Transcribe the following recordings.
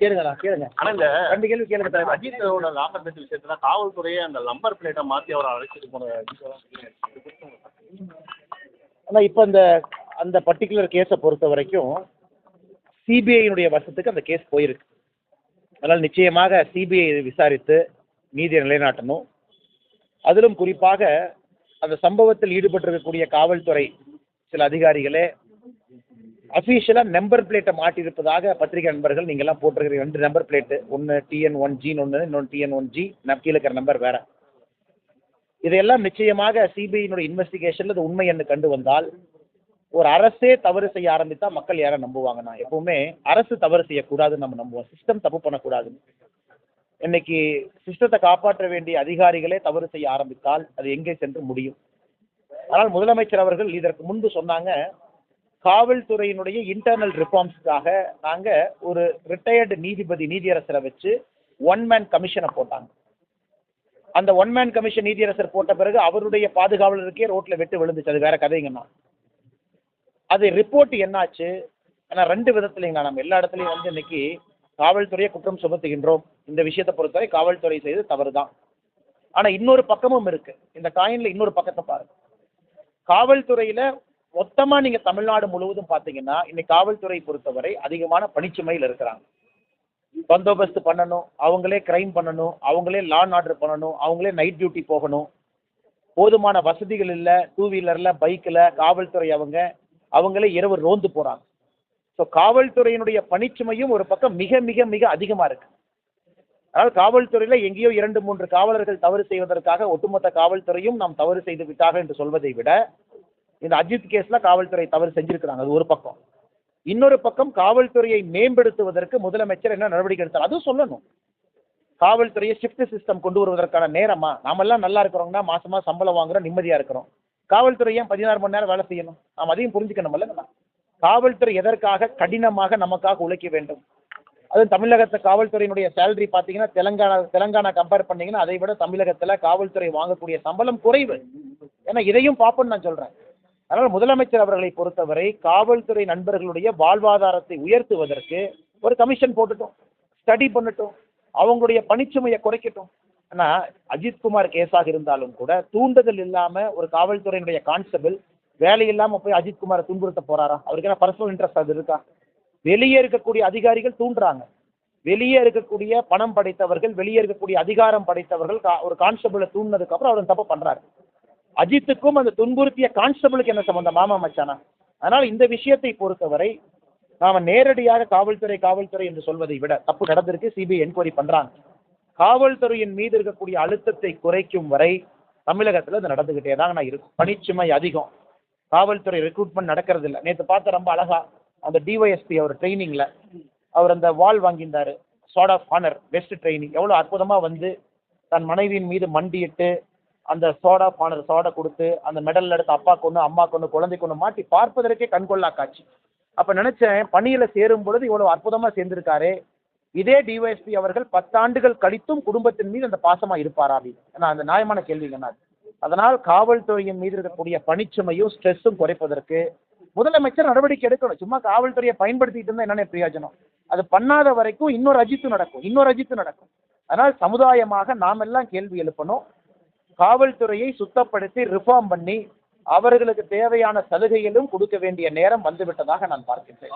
கேளுங்களா கேளுங்க. ஆனா இந்த 2 கேள்வி கேளுங்க. அஜித்தோட லாபத்து விஷயத்துல காவல்துறையை அந்த நம்பர் பிளேட்டை மாத்தி அவரை அழைச்சிட்டு போன ஆனால் இப்போ அந்த பர்டிகுலர் கேஸை பொறுத்த வரைக்கும் சிபிஐனுடைய வசத்துக்கு அந்த கேஸ் போயிருக்கு. அதனால் நிச்சயமாக சிபிஐ விசாரித்து நீதியை நிலைநாட்டணும். அதிலும் குறிப்பாக அந்த சம்பவத்தில் ஈடுபட்டிருக்கக்கூடிய காவல்துறை சில அதிகாரிகளே அஃபீஷியலாக நம்பர் பிளேட்டை மாட்டியிருப்பதாக பத்திரிகை நண்பர்கள் நீங்கள்லாம் போட்டிருக்கிறீங்க. 2 நம்பர் பிளேட்டு, ஒன்று TN1G ஒன்று, இன்னொன்று TN1G, கீழே இருக்கிற நம்பர் வேற. இதையெல்லாம் நிச்சயமாக சிபிஐனுடைய இன்வெஸ்டிகேஷனில் அது உண்மை என்று கண்டு வந்தால் ஒரு அரசே தவறு செய்ய ஆரம்பித்தா மக்கள் யாரை நம்புவாங்கன்னா, எப்பவுமே அரசு தவறு செய்யக்கூடாதுன்னு நம்ம நம்புவோம். சிஸ்டம் தப்பு பண்ணக்கூடாது. இன்னைக்கு சிஸ்டத்தை காப்பாற்ற வேண்டிய அதிகாரிகளே தவறு செய்ய ஆரம்பித்தால் அது எங்கே சென்று முடியும்? ஆனால் முதலமைச்சர் அவர்கள் இதற்கு முன்பு சொன்னாங்க, காவல்துறையினுடைய இன்டர்னல் ரிஃபார்ம்ஸ்க்காக நாங்கள் ஒரு ரிட்டையர்டு நீதியரசரை வச்சு 1 மேன் கமிஷனை போட்டாங்க. அந்த 1 மேன் கமிஷன் நீதியரசர் போட்ட பிறகு அவருடைய பாதுகாவலருக்கே ரோட்டில் வெட்டு விழுந்துச்சு. அது வேற கதைங்கண்ணா. அது ரிப்போர்ட் என்னாச்சு? ஆனால் 2 விதத்துலைங்களா, நம்ம எல்லா இடத்துலையும் இன்னைக்கு காவல்துறையை குற்றம் சுமத்துகின்றோம். இந்த விஷயத்தை பொறுத்தவரை காவல்துறை செய்து தவறு தான். ஆனால் இன்னொரு பக்கமும் இருக்கு. இந்த காயின்ல இன்னொரு பக்கத்தை பாருங்க. காவல்துறையில மொத்தமாக நீங்கள் தமிழ்நாடு முழுவதும் பார்த்தீங்கன்னா இன்னைக்கு காவல்துறை பொறுத்தவரை அதிகமான பணிச்சுமையில் இருக்கிறாங்க. பந்தோபஸ்து பண்ணணும், அவங்களே கிரைம் பண்ணணும், அவங்களே லா அண்ட் ஆர்டர் பண்ணணும், அவங்களே நைட் டியூட்டி போகணும். போதுமான வசதிகள் இல்லை. 2 வீலரில் பைக்கில் காவல்துறை அவங்களே இரவு ரோந்து போகிறாங்க. ஸோ காவல்துறையினுடைய பணிச்சுமையும் ஒரு பக்கம் மிக மிக மிக அதிகமாக இருக்கு. அதாவது காவல்துறையில் எங்கேயோ 2-3 காவலர்கள் தவறு செய்வதற்காக ஒட்டுமொத்த காவல்துறையும் நாம் தவறு செய்து விட்டார்கள் என்று சொல்வதை விட இந்த அஜித் கேஸில் காவல்துறை தவறு செஞ்சிருக்கிறாங்க. அது ஒரு பக்கம். இன்னொரு பக்கம் காவல்துறையை மேம்படுத்துவதற்கு முதலமைச்சர் என்ன நடவடிக்கை எடுத்தார் அதுவும் சொல்லணும். காவல்துறையை ஷிஃப்ட் சிஸ்டம் கொண்டு வருவதற்கான நேரமா? நாமெல்லாம் நல்லா இருக்கிறோம்னா மாசமா சம்பளம் வாங்குறோம், நிம்மதியாக இருக்கிறோம். காவல்துறை ஏன் 16 மணி நேரம் வேலை செய்யணும்? நாம் அதையும் புரிஞ்சுக்கணும்ல. காவல்துறை எதற்காக கடினமாக நமக்காக உழைக்க வேண்டும்? அதுவும் தமிழகத்தை காவல்துறையினுடைய சேலரி பார்த்தீங்கன்னா தெலங்கானா கம்பேர் பண்ணீங்கன்னா அதை விட தமிழகத்தில் காவல்துறை வாங்கக்கூடிய சம்பளம் குறைவு. ஏன்னா இதையும் பார்ப்போன்னு நான் சொல்கிறேன். அதனால் முதலமைச்சர் அவர்களை பொறுத்தவரை காவல்துறை நண்பர்களுடைய வாழ்வாதாரத்தை உயர்த்துவதற்கு ஒரு கமிஷன் போட்டுட்டோம், ஸ்டடி பண்ணட்டும், அவங்களுடைய பணிச்சுமையை குறைக்கட்டும். ஆனால் அஜித்குமார் கேஸாக இருந்தாலும் கூட தூண்டுதல் இல்லாமல் ஒரு காவல்துறையினுடைய கான்ஸ்டபிள் வேலை இல்லாமல் போய் அஜித்குமாரை துன்புறுத்த போறாரா? அவருக்கு என்ன பர்சனல் இன்ட்ரெஸ்ட் அது இருக்கா? வெளியே இருக்கக்கூடிய அதிகாரிகள் தூண்டுறாங்க. வெளியே இருக்கக்கூடிய பணம் படைத்தவர்கள், வெளியே இருக்கக்கூடிய அதிகாரம் படைத்தவர்கள் ஒரு கான்ஸ்டபிளை தூண்டினதுக்கு அப்புறம் அவர் தப்பு பண்றாரு. அஜித்துக்கும் அந்த துன்புறுத்திய கான்ஸ்டபிளுக்கு என்ன சம்பந்தம்? மாமா மச்சானா? அதனால் இந்த விஷயத்தை பொறுத்தவரை நாம நேரடியாக காவல்துறை என்று சொல்வதை விட தப்பு நடந்திருக்கு, சிபிஐ என்கொயரி பண்றாங்க. காவல்துறையின் மீது இருக்கக்கூடிய அழுத்தத்தை குறைக்கும் வரை தமிழகத்தில் அது நடந்துகிட்டே தாங்க இருக்கும். பணிச்சுமை அதிகம், காவல்துறை ரெக்ரூட்மெண்ட் நடக்கிறது இல்லை. நேற்று பார்த்த ரொம்ப அழகா அந்த டிஒய்எஸ்பி அவர் ட்ரைனிங்ல அவர் அந்த வால் வாங்கியிருந்தாரு, sword of honour best training. எவ்வளோ அற்புதமாக தன் மனைவியின் மீது மண்டியிட்டு அந்த சார்ட் ஆஃப் ஆனர் சார்டை கொடுத்து அந்த மெடல் எடுத்து அப்பா கொண்டு அம்மா கொண்டு குழந்தை கொண்டு மாட்டி பார்ப்பதற்கே கண்கொள்ளா காட்சி. அப்போ நினைச்சேன் பணியில் சேரும் பொழுது இவ்வளோ அற்புதமாக சேர்ந்திருக்காரு. இதே டிஒய்எஸ்பி அவர்கள் 10 ஆண்டுகள் கழித்தும் குடும்பத்தின் மீது அந்த பாசமாக இருப்பாரா அப்படின்னு? ஏன்னா அந்த நியாயமான கேள்விங்க. அதனால் காவல்துறையின் மீது இருக்கக்கூடிய பணிச்சுமையும் ஸ்ட்ரெஸ்ஸும் குறைப்பதற்கு முதலமைச்சர் நடவடிக்கை எடுக்கணும். சும்மா காவல்துறையை பயன்படுத்திட்டு இருந்தால் என்னென்ன பிரயோஜனம்? அது பண்ணாத வரைக்கும் இன்னொரு அஜித்து நடக்கும். அதனால் சமுதாயமாக நாம் எல்லாம் கேள்வி எழுப்பணும். காவல்துறையை சுத்தப்படுத்தி ரிஃபார்ம் பண்ணி அவர்களுக்கு தேவையான சலுகைகளும் கொடுக்க வேண்டிய நேரம் வந்துவிட்டதாக நான் பார்க்கின்றேன்.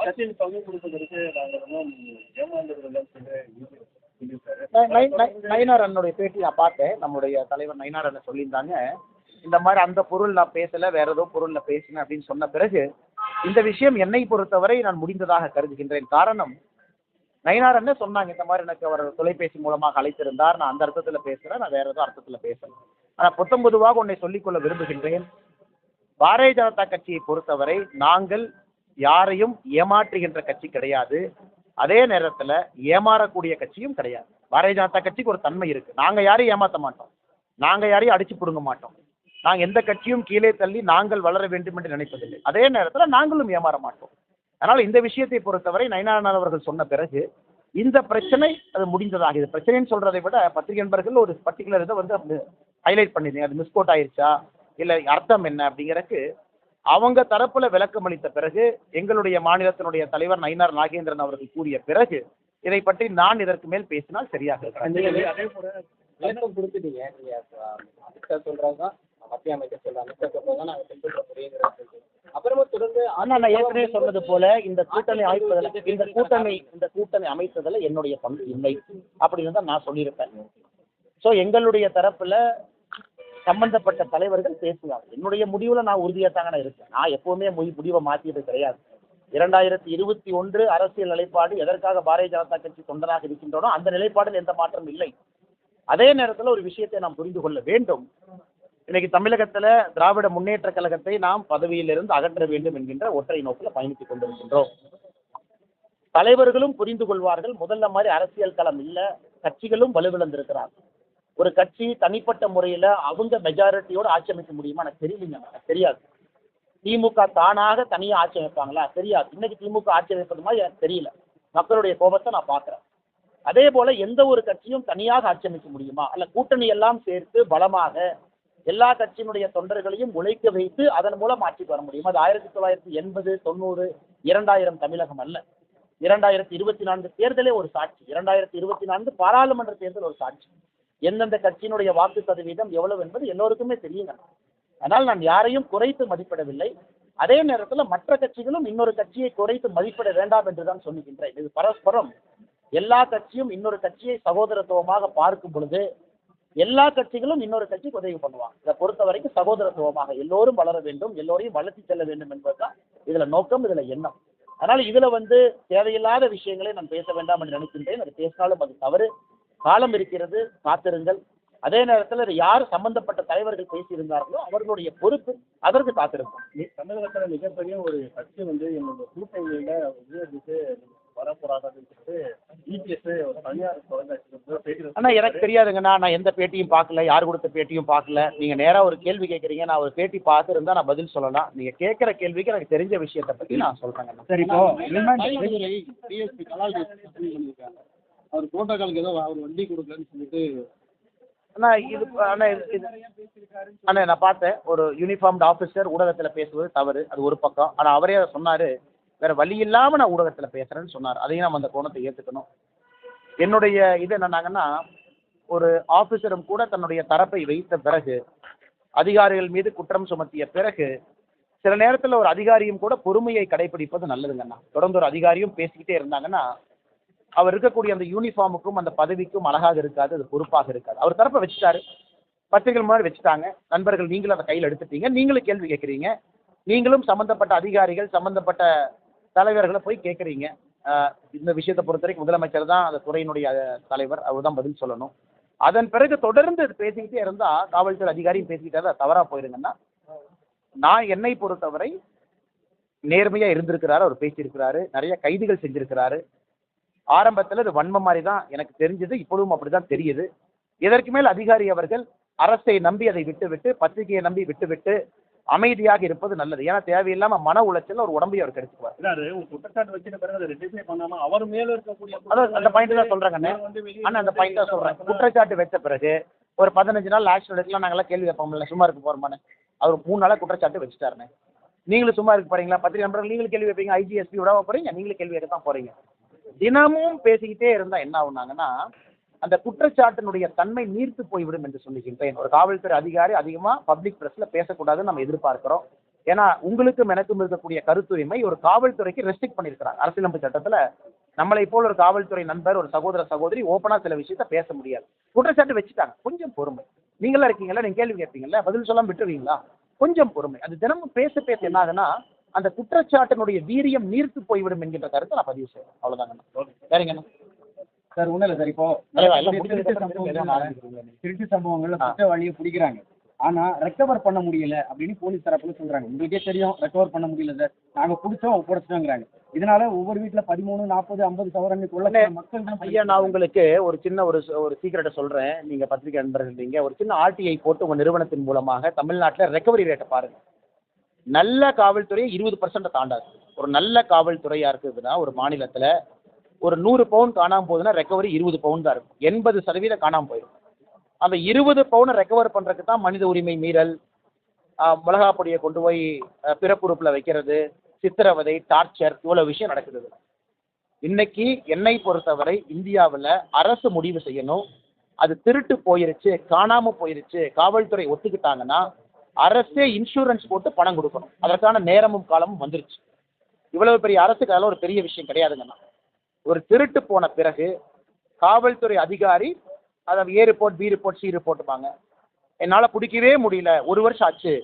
நயினார் அண்ணனுடைய பேட்டி நான் பார்த்தேன். நம்முடைய தலைவர் நயினார் அண்ணன் சொல்லியிருந்தாங்க, இந்த மாதிரி அந்த பொருள் நான் பேசலை, வேற ஏதோ பொருள் நான் பேசினேன் அப்படின்னு சொன்ன பிறகு இந்த விஷயம் என்னை பொறுத்தவரை நான் முடிந்ததாக கருதுகின்றேன். காரணம், நயினார் அண்ணன் சொன்னாங்க, இந்த மாதிரி எனக்கு அவர் தொலைபேசி மூலமாக அழைத்திருந்தார், நான் அந்த அர்த்தத்தில் பேசுகிறேன், நான் வேற ஏதோ அர்த்தத்தில் பேசுகிறேன். ஆனால் பொதுவாக உன்னை சொல்லிக்கொள்ள விரும்புகின்றேன், பாரதிய ஜனதா கட்சியை பொறுத்தவரை நாங்கள் யாரையும் ஏமாற்றுகின்ற கட்சி கிடையாது, அதே நேரத்தில் ஏமாறக்கூடிய கட்சியும் கிடையாது. பாரதிய ஜனதா கட்சிக்கு ஒரு தன்மை இருக்குது, நாங்கள் யாரையும் ஏமாற்ற மாட்டோம், நாங்கள் யாரையும் அடிச்சு பிடுங்க மாட்டோம், நாங்கள் எந்த கட்சியும் கீழே தள்ளி நாங்கள் வளர வேண்டும் என்று நினைப்பதில்லை, அதே நேரத்தில் நாங்களும் ஏமாற மாட்டோம். அதனால் இந்த விஷயத்தை பொறுத்தவரை நயினார் அவர்கள் சொன்ன பிறகு இந்த பிரச்சனை அது முடிந்ததாக. இது பிரச்சனைன்னு சொல்றதை விட பத்திரிகை நண்பர்கள் ஒரு பர்டிகுலர் இதை ஹைலைட் பண்ணிருந்தீங்க, அது மிஸ்கோட் ஆயிருச்சா இல்லை அர்த்தம் என்ன அப்படிங்கிறதுக்கு அவங்க தரப்புல விளக்கம் அளித்த பிறகு எங்களுடைய மாநிலத்தினுடைய தலைவர் நயினார் நாகேந்திரன் அவர்கள் கூறிய பிறகு இதை பற்றி நான் இதற்கு மேல் பேசினால் சரியாக இருக்கிறது. அதே போல விளக்கம் கொடுத்துட்டீங்க. நீங்க அமைச்சர் சொல்றதுதான் மத்திய அமைச்சர் சொல்ற அமைச்சர் சொல்றதுதான் நாங்கள் பின்பற்ற முடியுங்கிறது. அப்புறமா தொடர்ந்து ஆனா நான் ஏற்கனவே சொன்னது போல இந்த கூட்டணி அமைப்பதில் இந்த கூட்டணி அமைத்ததுல என்னுடைய பங்கு இல்லை அப்படின்னு தான் நான் சொல்லியிருப்பேன். ஸோ எங்களுடைய தரப்புல சம்பந்தப்பட்ட தலைவர்கள் பேசுவாங்க. என்னுடைய முடிவுல நான் உறுதியாத்தாங்க இருக்கேன். நான் எப்பவுமே முடிவை மாற்றியது கிடையாது. 2021 அரசியல் நிலைப்பாடு எதற்காக பாரதிய ஜனதா கட்சி தொண்டராக இருக்கின்றனோ அந்த நிலைப்பாடில் எந்த மாற்றம் இல்லை. அதே நேரத்தில் ஒரு விஷயத்தை நாம் புரிந்து கொள்ள வேண்டும். இன்னைக்கு தமிழகத்துல திராவிட முன்னேற்ற கழகத்தை நாம் பதவியிலிருந்து அகற்ற வேண்டும் என்கின்ற ஒற்றை நோக்கில் பயணித்துக் கொண்டிருக்கின்றோம். தலைவர்களும் புரிந்து கொள்வார்கள். முதல்ல மாதிரி அரசியல் களம் இல்ல, கட்சிகளும் வலுவிழந்திருக்கிறார். ஒரு கட்சி தனிப்பட்ட முறையில அவங்க மெஜாரிட்டியோட ஆட்சி அமைக்க முடியுமா எனக்கு தெரியலங்க, எனக்கு தெரியாது. திமுக தானாக தனியாக ஆட்சி அமைப்பாங்களா தெரியாது. இன்னைக்கு திமுக ஆட்சி அமைப்பது மாதிரி எனக்கு தெரியல. மக்களுடைய கோபத்தை நான் பார்க்குறேன். அதே போல எந்த ஒரு கட்சியும் தனியாக ஆட்சி அமைக்க முடியுமா? அல்ல கூட்டணி எல்லாம் சேர்த்து பலமாக எல்லா கட்சியினுடைய தொண்டர்களையும் உழைக்க வைத்து அதன் மூலம் ஆட்சிக்கு வர முடியும். அது 1980, 90, 2000 தமிழகம் அல்ல. 2024 தேர்தலே ஒரு சாட்சி. 2024 பாராளுமன்ற தேர்தல் ஒரு சாட்சி. எந்தெந்த கட்சியினுடைய வாக்கு சதவீதம் எவ்வளவு என்பது எல்லோருக்குமே தெரியுங்க. ஆனால் நான் யாரையும் குறைத்து மதிப்பிடவில்லை. அதே நேரத்தில் மற்ற கட்சிகளும் இன்னொரு கட்சியை குறைத்து மதிப்பிட வேண்டாம் என்றுதான் சொல்லுகின்றேன். இது பரஸ்பரம் எல்லா கட்சியும் இன்னொரு கட்சியை சகோதரத்துவமாக பார்க்கும் பொழுது எல்லா கட்சிகளும் இன்னொரு கட்சிக்கு உதவி பண்ணுவாங்க. இதை பொறுத்த வரைக்கும் சகோதரத்துவமாக எல்லோரும் வளர வேண்டும், எல்லோரையும் வளர்த்தி செல்ல வேண்டும் என்பதுதான் இதுல நோக்கம், இதுல எண்ணம். அதனால இதுல தேவையில்லாத விஷயங்களை நான் பேச வேண்டாம் என்று நினைக்கின்றேன். அது பேசினாலும் அது தவறு. காலம் இருக்கிறது, காத்திருங்கள். அதே நேரத்தில் யார் சம்பந்தப்பட்ட தலைவர்கள் பேசியிருந்தார்களோ அவர்களுடைய பொறுப்பு அதற்கு காத்திருக்கும். தமிழகத்தில் மிகப்பெரிய ஒரு கட்சி என்னோட கூட்டணியில உபயோகித்து வரப்போறாங்கன்னு சொல்லிட்டு இபிஎஸ் ஒரு தனியார் தொலைக்காட்சி. ஆனா எனக்கு தெரியாதுங்கண்ணா, நான் எந்த பேட்டியும் பார்க்கல, யார் கொடுத்த பேட்டியும் பார்க்கல. நீங்க நேரா ஒரு கேள்வி கேட்குறீங்க, நான் ஒரு பேட்டி பார்த்துருந்தா நான் பதில் சொல்லலாம். நீங்க கேட்குற கேள்விக்கு எனக்கு தெரிஞ்ச விஷயத்தை பத்தி நான் சொல்றேங்கண்ணா. சரி, இப்போ டிஎஸ்பி கலால் பண்ணியிருக்காங்க. அவர் புரோட்டோகாலுக்கு ஏதோ அவர் வண்டி கொடுக்கலன்னு சொல்லிட்டு. அண்ணா நான் பார்த்தேன், ஒரு யூனிஃபார்ம்டு ஆஃபீஸர் ஊடகத்தில் பேசுவது தவறு, அது ஒரு பக்கம். ஆனால் அவரே அதை சொன்னார், வேற வழி இல்லாமல் நான் ஊடகத்தில் பேசுகிறேன்னு சொன்னார். அதையும் நம்ம அந்த கோணத்தை ஏற்றுக்கணும். என்னுடைய இது என்னன்னாங்கன்னா, ஒரு ஆஃபீஸரும் கூட தன்னுடைய தரப்பை வைத்த பிறகு அதிகாரிகள் மீது குற்றம் சுமத்திய பிறகு சில நேரத்தில் ஒரு அதிகாரியும் கூட பொறுமையை கடைபிடிப்பது நல்லதுங்கண்ணா. தொடர்ந்து ஒரு அதிகாரியும் பேசிக்கிட்டே இருந்தாங்கன்னா அவர் இருக்கக்கூடிய அந்த யூனிஃபார்முக்கும் அந்த பதவிக்கும் அழகாக இருக்காது, அது பொறுப்பாக இருக்காது. அவர் தரப்பை வச்சுட்டாரு, பத்திரிகை முன்னாடி வச்சுட்டாங்க. நண்பர்கள் நீங்களும் அதை கையில் எடுத்துட்டீங்க, நீங்களும் கேள்வி கேட்குறீங்க, நீங்களும் சம்மந்தப்பட்ட அதிகாரிகள் சம்மந்தப்பட்ட தலைவர்களை போய் கேட்குறீங்க. இந்த விஷயத்தை பொறுத்த வரைக்கும் முதலமைச்சர் தான் அந்த துறையினுடைய தலைவர், அவர் தான் பதில் சொல்லணும். அதன் பிறகு தொடர்ந்து இது பேசிக்கிட்டே இருந்தால் காவல்துறை அதிகாரியும் பேசிக்கிட்டே தான் தவறாக போயிருங்கன்னா, நான் என்னை பொறுத்தவரை நேர்மையாக இருந்திருக்கிறாரு, அவர் பேசியிருக்கிறாரு, நிறைய கைதுகள் செஞ்சிருக்கிறாரு. ஆரம்பத்தில் இது வன்மம் மாதிரி தான் எனக்கு தெரிஞ்சது, இப்பொழுதும் அப்படிதான் தெரியுது. இதற்கு மேல் அதிகாரி அவர்கள் அரசை நம்பி அதை விட்டுவிட்டு, பத்திரிகையை நம்பி விட்டுவிட்டு அமைதியாக இருப்பது நல்லது. ஏன்னா தேவையில்லாம மன உளைச்சல் ஒரு உடம்பை அவர் கெடுத்துக்குவார். குற்றச்சாட்டு வச்சிட்ட பிறகு அதை ரெட்டிஃபை பண்ணாம அவர் மேல இருக்கக்கூடிய அந்த பாயிண்ட் தான் சொல்றேங்க. ஆனா அந்த பாயிண்ட் தான் சொல்றேன். குற்றச்சாட்டு வச்ச பிறகு ஒரு 15 நாள் ஆக்ஷன் எடுக்கலாம், நாங்களாம் கேள்வி வைப்போம்ல, சும்மா இருக்க போறோமானே. அவர் 3 நாளா குற்றச்சாட்டு வச்சுட்டாருன்னு. நீங்களும் சும்மா இருக்க போறீங்களா? பத்திரிகை நண்பர்கள் நீங்களும் கேள்வி வைப்பீங்க, ஐஜிஎஸ்பி விடாம போறீங்க, நீங்களும் கேள்வி வைக்க தான் போறீங்க. தினமும் பேசிக்கிட்டே இருந்தா என்ன ஆகுனாங்கன்னா அந்த குற்றச்சாட்டினுடைய தன்மை நீர்த்து போய்விடும் என்று சொல்லுகின்றேன். ஒரு காவல்துறை அதிகாரி அதிகமா பப்ளிக் பிரஸ்ல பேசக்கூடாதுன்னு நம்ம எதிர்பார்க்கிறோம். ஏன்னா உங்களுக்கும் எனக்கும் இருக்கக்கூடிய கருத்துரிமை ஒரு காவல்துறைக்கு ரெஸ்ட்ரிக்ட் பண்ணியிருக்கிறாங்க. அரசியலமைப்பு சட்டத்துல நம்மளை போல் ஒரு காவல்துறை நண்பர், ஒரு சகோதர சகோதரி ஓப்பனா சில விஷயத்த பேச முடியாது. குற்றச்சாட்டு வச்சுட்டாங்க, கொஞ்சம் பொறுமை. நீங்களா இருக்கீங்களா, நீங்க கேள்வி கேட்பீங்கல்ல, பதில் சொல்லாம விட்டுருவீங்களா? கொஞ்சம் பொறுமை. அது தினமும் பேச பேச என்ன ஆகுதுன்னா அந்த குற்றச்சாட்டினுடைய வீரியம் நீர்த்து போய்விடும் என்கின்ற கருத்தை நான் பதிவு செய்யறேன். அவ்வளவுதாங்க. வேறங்கண்ணா சார் ஒன்றும் இல்லை சார். இப்போ திருட்டு சம்பவங்கள்ல குற்றவாளியை பிடிக்கிறாங்க, ஆனா ரெக்கவர் பண்ண முடியல அப்படின்னு போலீஸ் தரப்புல சொல்றாங்க. உங்களுக்கே தெரியும், ரெக்கவர் பண்ண முடியல சார், நாங்க பிடிச்சோம் ஒப்படைச்சிட்டோங்கிறாங்க. இதனால ஒவ்வொரு வீட்டுல 13, 40, 50 சவரன் கொள்ள மக்கள் தான். ஐயா நான் உங்களுக்கு ஒரு சின்ன ஒரு சீக்கிரட்டை சொல்றேன். நீங்க பத்திரிகை நண்பர்கள், நீங்க ஒரு சின்ன RTI போட்டு உங்க நிறுவனத்தின் மூலமாக தமிழ்நாட்டில் ரெக்கவரி ரேட்டை பாருங்க. நல்ல காவல்துறை 20% தாண்டாது. ஒரு நல்ல காவல்துறையா இருக்குதுன்னா ஒரு மாநிலத்துல ஒரு 100 பவுன் காணாம போகுதுன்னா ரெக்கவரி 20 பவுன் தான் இருக்கும். 80% காணாம போயிடும். அந்த 20 பவுனை ரெக்கவர் பண்றதுக்கு தான் மனித உரிமை மீறல், மிளகா பொடியை கொண்டு போய் பிறப்புறுப்பில் வைக்கிறது, சித்திரவதை, டார்ச்சர், இவ்வளோ விஷயம் நடக்குது. இன்னைக்கு என்னை பொறுத்தவரை இந்தியாவில் அரசு முடிவு செய்யணும், அது திருட்டு போயிருச்சு, காணாமல் போயிருச்சு, காவல்துறை ஒத்துக்கிட்டாங்கன்னா அரசே இன்சூரன்ஸ் போட்டு பணம் கொடுக்கணும். அதற்கான நேரமும் காலமும் வந்துருச்சு. இவ்வளவு பெரிய அரசுக்கு அதெல்லாம் ஒரு பெரிய விஷயம் கிடையாதுங்கண்ணா. ஒரு திருட்டு போன பிறகு காவல்துறை அதிகாரி அதை ஏ ரிப்போர்ட், பி ரிப்போர்ட், சி ரிப்போர்ட்டுப்பாங்க. என்னால் பிடிக்கவே முடியல, 1 வருஷம் ஆச்சு,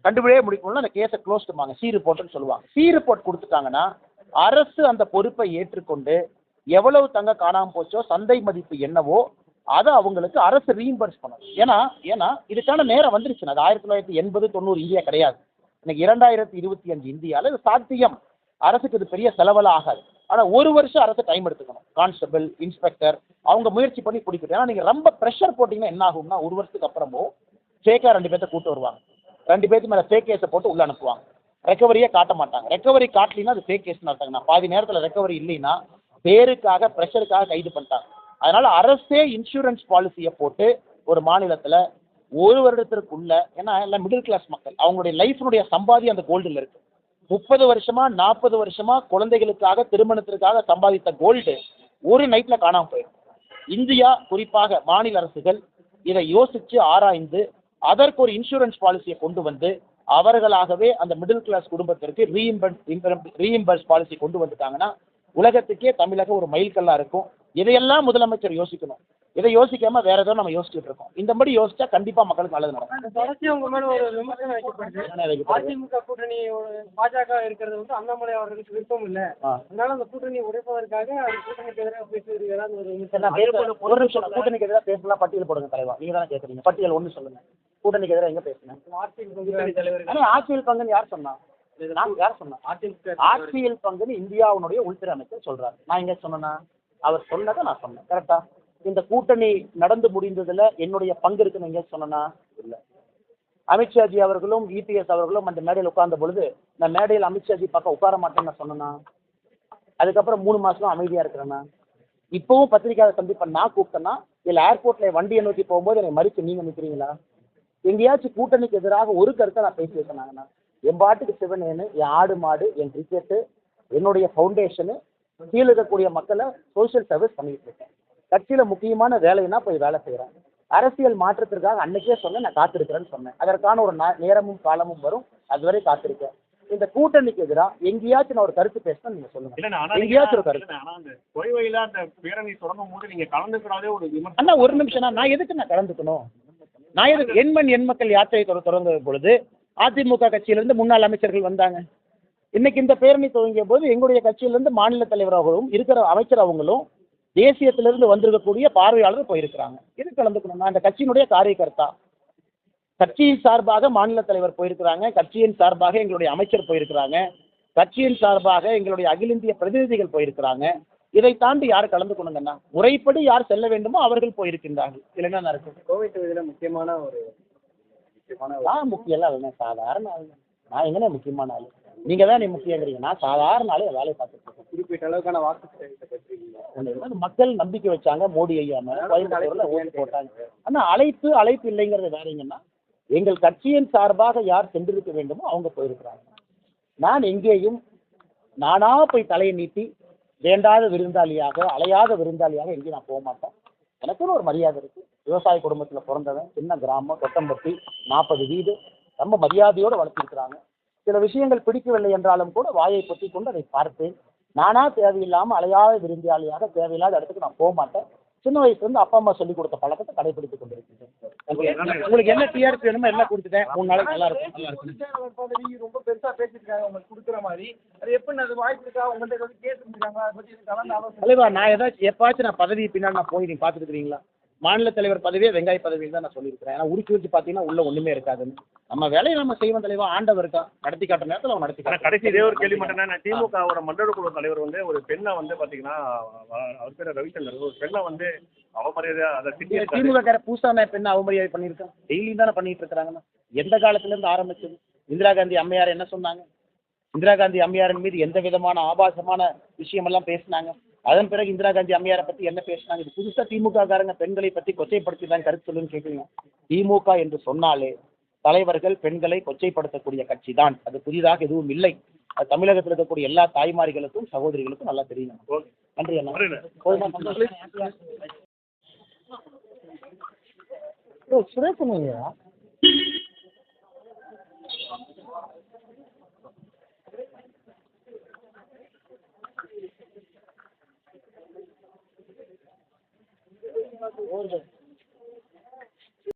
கண்டுபிடிக்கவே முடிக்கணும்னா அந்த கேஸை க்ளோஸ்டுமாங்க, சி ரிப்போர்ட்டுன்னு சொல்லுவாங்க. சி ரிப்போர்ட் கொடுத்துட்டாங்கன்னா அரசு அந்த பொறுப்பை ஏற்றுக்கொண்டு எவ்வளவு தங்க காணாமல் போச்சோ, சந்தை மதிப்பு என்னவோ அதை அவங்களுக்கு அரசு ரீஇம்பர்ஸ் பண்ணணும். ஏன்னா இதுக்கான நேரம் வந்துருச்சுன்னா, அது 1980, 90 இந்தியா கிடையாது. இன்னைக்கு 2025 இந்தியாவில் இது சாத்தியம். அரசுக்கு இது பெரிய செலவெல்லாம் ஆகாது. ஆனால் 1 வருஷம் அரசு டைம் எடுத்துக்கணும். கான்ஸ்டபிள், இன்ஸ்பெக்டர் அவங்க முயற்சி பண்ணி பிடிக்கணும். ஏன்னா நீங்கள் ரொம்ப ப்ரெஷர் போட்டிங்கன்னா என்ன ஆகும்னா, 1 வருஷத்துக்கு அப்புறமும் ஃபேக்காக 2 பேர்த்த கூட்டு வருவாங்க. 2 பேர்த்து மேலே ஃபேக் கேஸை போட்டு உள்ளே அனுப்புவாங்க. ரெக்கவரியே காட்ட மாட்டாங்க. ரெக்கவரி காட்டலின்னா அது ஃபேக் கேஸ் நடத்தாங்கண்ணா. பாதி நேரத்தில் ரெக்கவரி இல்லைன்னா பேருக்காக, ப்ரெஷருக்காக கைது பண்ணிட்டாங்க. அதனால் அரசே இன்சூரன்ஸ் பாலிசியை போட்டு ஒரு மாநிலத்தில் 1 வருடத்திற்குள்ள, ஏன்னா எல்லாம் மிடில் கிளாஸ் மக்கள், அவங்களுடைய லைஃபினுடைய சம்பாதி அந்த கோல்டில் இருக்குது. 30 வருஷமா 40 வருஷமா குழந்தைகளுக்காக, திருமணத்திற்காக சம்பாதித்த கோல்டு ஒரு நைட்டில் காணாமல் போயிடும். இந்தியா, குறிப்பாக மாநில அரசுகள் இதை யோசித்து ஆராய்ந்து அதற்கு ஒரு இன்சூரன்ஸ் பாலிசியை கொண்டு வந்து அவர்களாகவே அந்த மிடில் கிளாஸ் குடும்பத்திற்கு ரீஇம்பர்ஸ் பாலிசி கொண்டு வந்துட்டாங்கன்னா உலகத்துக்கே தமிழகம் ஒரு மைல்கல்லாக இருக்கும். இதையெல்லாம் முதலமைச்சர் யோசிக்கணும். இதை யோசிக்காம வேற ஏதோ நம்ம யோசிச்சுட்டு இருக்கோம். இந்தபடி யோசிச்சா கண்டிப்பா மக்களுக்கு நல்லது நடக்கும். தொடர்ச்சி உங்க மேல ஒரு விமர்சனம் வைக்கப்படுது. அதிமுக கூட்டணி பாஜக இருக்கிறது வந்து அண்ணாமலை அவர்களுக்கு விருப்பம் இல்ல, அதனால அந்த கூட்டணி உடைப்பதற்காக கூட்டணிக்கு எதிராக பேசுகிறார். ஒரு நிமிஷம், கூட்டணிக்கு எதிராக பேசலாம், பட்டியல் போடுங்க தலைவா. நீங்க தானே கேட்குறீங்க, பட்டியல் ஒன்று சொல்லுங்க. கூட்டணிக்கு எதிராக எங்க பேசுனேன்? ஆட்சியில் பங்குன்னு யார் சொன்னா? யார் சொன்னா? ஆட்சியில் பங்குன்னு இந்தியாவுடைய உள்துறை அமைச்சர் சொல்றாரு. நான் எங்க சொன்னேன்னா, அவர் சொன்னதை நான் சொன்னேன். கரெக்டா? இந்த கூட்டணி நடந்து முடிந்ததுல என்னுடைய பங்கு இருக்குன்னு எங்க சொன்னா இல்ல. அமித்ஷாஜி அவர்களும் இபிஎஸ் அவர்களும் அந்த மேடையில் உட்கார்ந்த பொழுது நான் மேடையில் அமித்ஷாஜி பக்கம் உட்கார மாட்டேன்னு நான் சொன்னேன்னா, அதுக்கப்புறம் 3 மாசம் அமைதியா இருக்கிறேன்னா, இப்பவும் பத்திரிகையாளர் சந்திப்பை நான் கூப்பிட்டேன்னா இல்லை ஏர்போர்ட்ல வண்டியை நோக்கி போகும்போது என்னை மறித்து நீங்க நிற்கிறீங்களா? எங்கேயாச்சும் கூட்டணிக்கு எதிராக ஒரு கருத்தை நான் பேசி வைக்கணாங்கண்ணா, என் பாட்டுக்கு சிவனேன்னு, என் ஆடு மாடு, என் கிரிக்கெட்டு, என்னுடைய ஃபவுண்டேஷனு, கீழே இருக்கக்கூடிய மக்களை சோஷியல் சர்வீஸ் பண்ணிட்டு இருக்கேன். கட்சியில் முக்கியமான வேலைன்னா போய் வேலை செய்கிறேன். அரசியல் மாற்றத்திற்காக அன்னைக்கே சொன்னேன், நான் காத்திருக்கிறேன்னு சொன்னேன். அதற்கான ஒரு நேரமும் காலமும் வரும், அதுவரை காத்திருக்கேன். இந்த கூட்டணிக்கு எதிராக எங்கேயாச்சும் நான் ஒரு கருத்து பேசினா நீங்க சொல்லுங்க. எங்கேயாச்சும் ஒரு கருத்து பேரணி தொடங்கும் போது நீங்க கலந்துக்கிறாதே ஒரு அண்ணா, ஒரு நிமிஷம், நான் எதுக்கு நான் கலந்துக்கணும்? நான் எதுக்கு? எண் மக்கள் யாத்திரை தொடங்க பொழுது அதிமுக கட்சியிலிருந்து முன்னாள் அமைச்சர்கள் வந்தாங்க. இன்னைக்கு இந்த பேரணி துவங்கிய போது எங்களுடைய கட்சியிலிருந்து மாநில தலைவராகவும் இருக்கிற அமைச்சர் அவங்களும் தேசியத்திலிருந்து வந்திருக்கக்கூடிய பார்வையாளர் போயிருக்கிறாங்க. இது கலந்துக்கணும். நான் அந்த கட்சியினுடைய காரியகர்த்தா. கட்சியின் சார்பாக மாநில தலைவர் போயிருக்கிறாங்க, கட்சியின் சார்பாக எங்களுடைய அமைச்சர் போயிருக்கிறாங்க, கட்சியின் சார்பாக எங்களுடைய அகில இந்திய பிரதிநிதிகள் போயிருக்கிறாங்க. இதை தாண்டி யார் கலந்துக்கணுங்கன்னா, முறைப்படி யார் செல்ல வேண்டுமோ அவர்கள் போயிருக்கின்றார்கள். இதில் என்ன நடக்கும்? கோவிட் இதில் முக்கியமான நான் முக்கியம் இல்லை, சாதாரண ஆள். நான் எங்கன்னே முக்கியமான ஆள்? நீங்க தான் நீ முக்கியங்கிறீங்க. நான் சாதாரண ஆளே வேலையை பார்த்துட்டு இருக்கேன். குறிப்பிட்ட அளவுக்கான வாக்கு மக்கள் நம்பிக்கை வச்சாங்க மோடி ஐயாம, ஓட்டு போட்டாங்க. ஆனா அழைப்பு இல்லைங்கிறது வேறீங்கன்னா, எங்கள் கட்சியின் சார்பாக யார் சென்றிருக்க வேண்டுமோ அவங்க போயிருக்கிறாங்க. நான் எங்கேயும் நானா போய் தலையை நீட்டி வேண்டாத விருந்தாளியாக, அலையாத விருந்தாளியாக எங்கேயும் நான் போக மாட்டேன். எனக்குன்னு ஒரு மரியாதை இருக்கு. விவசாய குடும்பத்தில் பிறந்தவன், சின்ன கிராமம், கொட்டம்பட்டி, 40 வீடு, ரொம்ப மரியாதையோடு வளர்த்திருக்கிறாங்க. சில விஷயங்கள் பிடிக்கவில்லை என்றாலும் கூட வாயை பொத்தி கொண்டு அதை பார்ப்பேன். நானா தேவையில்லாமல் அலையாத விருந்தாளியாக தேவையில்லாத இடத்துக்கு நான் போக மாட்டேன். சின்ன வயசுலேருந்து அப்பா அம்மா சொல்லிக் கொடுத்த பழக்கத்தை கடைபிடித்துக் கொண்டிருக்கிறேன். உங்களுக்கு என்ன டிஆர்பி வேணுமோ எல்லாம் கொடுத்துட்டேன். 3 நாளைக்கு நல்லா இருக்கும். ரொம்ப பெருசா பேசிருக்காங்க உங்களுக்கு கொடுக்குற மாதிரி. அது எப்படி அது வாய்ப்பு இருக்கா? உங்கள்கிட்ட கேட்டுருக்காங்க, அதை பற்றி கலந்து ஆலோசனை. தலைவா, நான் ஏதாச்சும் எப்பாச்சும் நான் பதவி பின்னால் நான் போய் நீங்கள் பார்த்துருக்கிறீங்களா? மாநில தலைவர் பதவியே வெங்காய பதவியில் தான் நான் சொல்லியிருக்கிறேன். ஏன்னா உருக்கி வச்சு பார்த்தீங்கன்னா உள்ள ஒன்றுமே இருக்காதுன்னு. நம்ம வேலையை நம்ம செய்வோம் தலைவா. ஆண்டவர் இருக்கா, நடத்தி காட்டுற நேரத்தில் அவன் நடத்தி காட்டுறான். கடைசி இதே ஒரு கேள்வி மட்டும், திமுக மண்டல குழு தலைவர் வந்து ஒரு பெண்ணை வந்து பாத்தீங்கன்னா, அவர் பேர் ரவிச்சந்திரன், ஒரு பெண்ணை வந்து அவமரியாதை அதை திமுக பூசாம பெண்ணை அவமரியாதை பண்ணியிருக்கான். டெய்லியும் தானே பண்ணிட்டு இருக்கிறாங்கன்னா. எந்த காலத்திலேருந்து ஆரம்பிச்சது? இந்திரா காந்தி அம்மையார் என்ன சொன்னாங்க? இந்திரா காந்தி அம்மையாரின் மீது எந்த விதமான ஆபாசமான விஷயமெல்லாம் பேசினாங்க? அதன் பிறகு இந்திரா காந்தி அம்மையாரை பற்றி என்ன பேசினாங்க? இது புதுசாக திமுக காரங்க பெண்களை பற்றி கொச்சைப்படுத்தி தான் கருத்து சொல்லுன்னு கேட்குறீங்க. திமுக என்று சொன்னாலே தலைவர்கள் பெண்களை கொச்சைப்படுத்தக்கூடிய கட்சி தான். அது புதிதாக எதுவும் இல்லை. அது தமிழகத்தில் இருக்கக்கூடிய எல்லா தாய்மார்களுக்கும் சகோதரிகளுக்கும் நல்லா தெரியும். நன்றி அண்ணா. போதுமா? சுரேஷ்